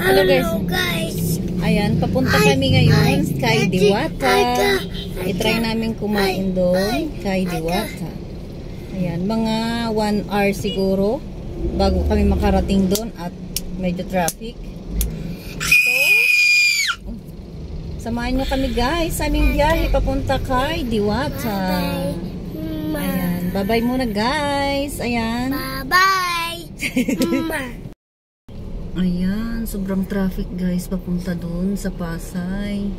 Hello guys. Ayan, papunta kami ngayon kay Diwata. I-try namin kumain doon kay Diwata. Ayan, mga 1 hour siguro bago kami makarating doon at medyo traffic. So, samahan nyo kami guys sa aming biyahe papunta kay Diwata. Ayan, bye-bye muna guys. Ayan. Bye-bye. Ayan, sobrang traffic guys papunta doon sa Pasay.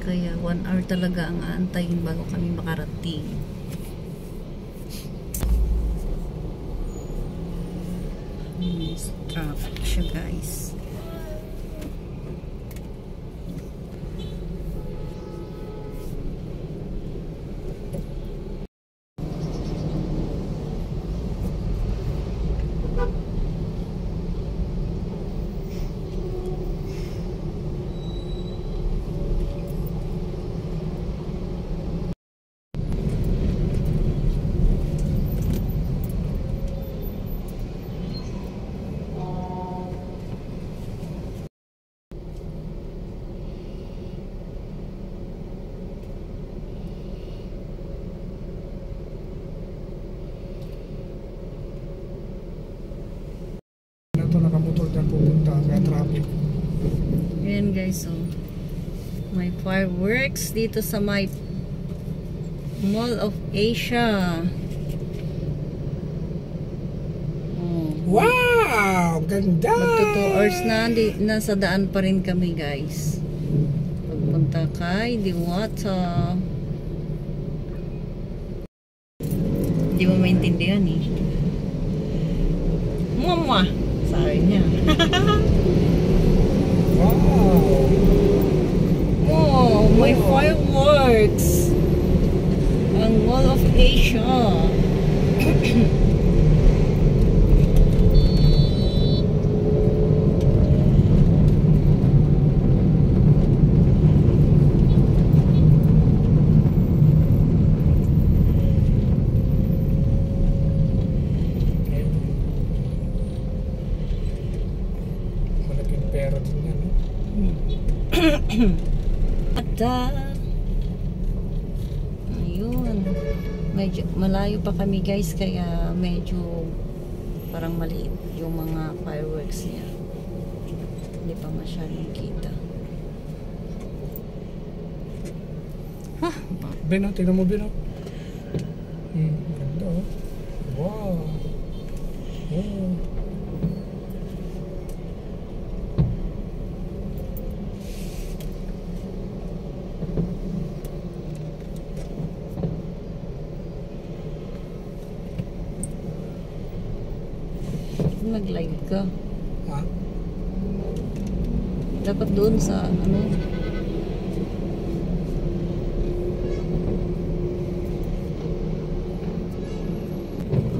Kaya 1 hour talaga ang aantayin bago kami makarating. Traffic siya guys. Nakamotor dyan pupunta kaya traffic. Ayan guys, so may fireworks dito sa my Mall of Asia. Wow! Ganda! Magto 2 hours na, nasa daan pa rin kami guys. Pagpunta kay Diwata. Hindi mo maintindihan eh. Mama! Sorry niya. Wow! Oh, may fireworks! Ang Mall of Asia. Pera din yan. At ayun, medyo malayo pa kami guys, kaya medyo parang maliit yung mga fireworks niya. Hindi pa masyadong kita. Beno, tingnan mo Beno. Ganda oh. Wow. Oh. Nag-live ka. Ha? Dapat doon sa ano.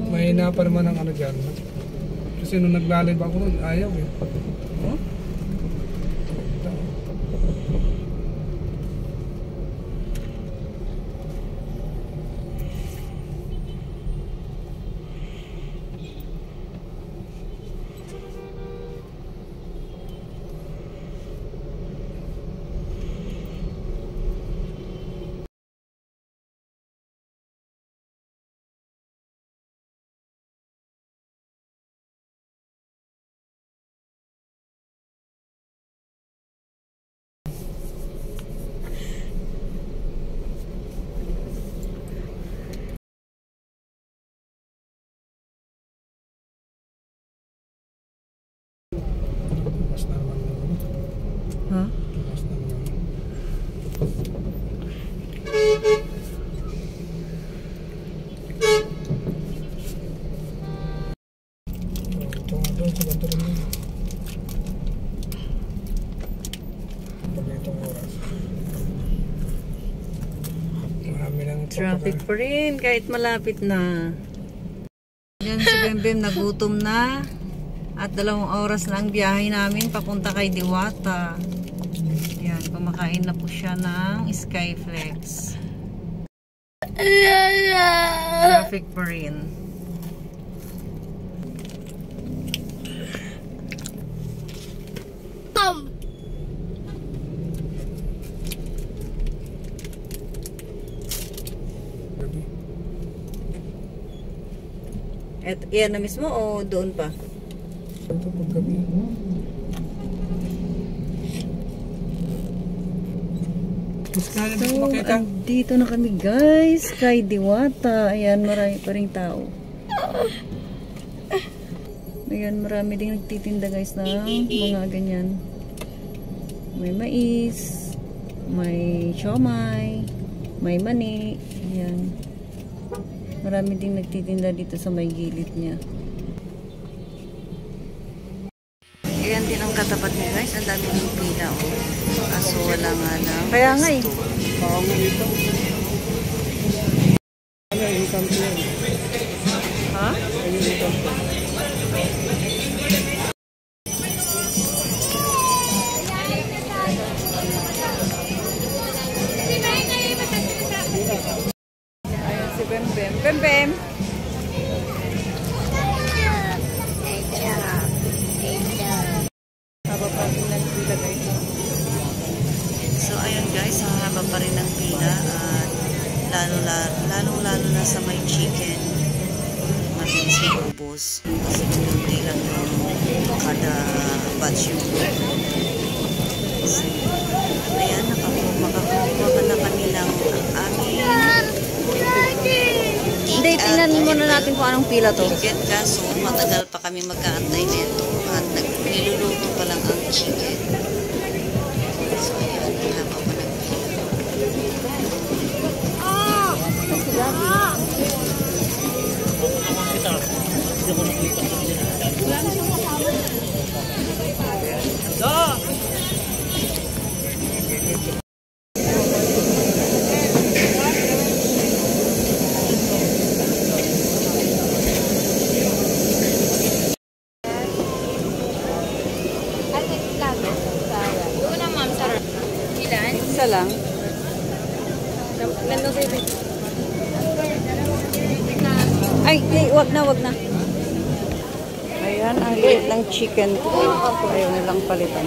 Mahina pa naman ang ano dyan. Kasi nung naglalay ba ako nun, ayaw eh. Huh? Mas naman naman. Ha? Mas naman. Ito nga doon sa ganito rin yun. Pag itong oras. Marami ng Traffic pa rin kahit malapit na. Yan si Bembem nagutom na. At 2 oras na ang biyahe namin papunta kay Diwata. Yan. Ayan, kumakain na po siya ng Skyflex. Graphic pa rin. At yan na mismo o doon pa? Ito paggabi. So, andito na kami guys, kay Diwata. Ayan, marami pa rin tao. Ayan, marami din nagtitinda guys ng mga ganyan. May mais, may siomay, may mani. Ayan. Marami din nagtitinda dito sa may gilid niya. Ayan din ang katapat niya guys. Ang dami ng pila. Kaso wala nga lang. Kaya nga eh. Oo nga dito. Ano yung kanto yan? Ha? Ano yung kanto? Ayan si Bem Bem. Bem Bem! Haba pa rin ng pila guys. So ayun guys, ang haba pa rin ng pila at lalo na sa may chicken. Mabilis maubos. Kasi hindi lang yung kada batch yung so, ayan, makakuha ka na kami ng aming hindi, tingnan muna natin kung anong pila to. Ticket, kaso matagal pa kami magkaantay nito at niluluto pa lang ang chicken. So ayan, haba pa ng isa lang. Ay, wag na. Ayan, ang liit lang chicken ko. Ayaw nilang palitan.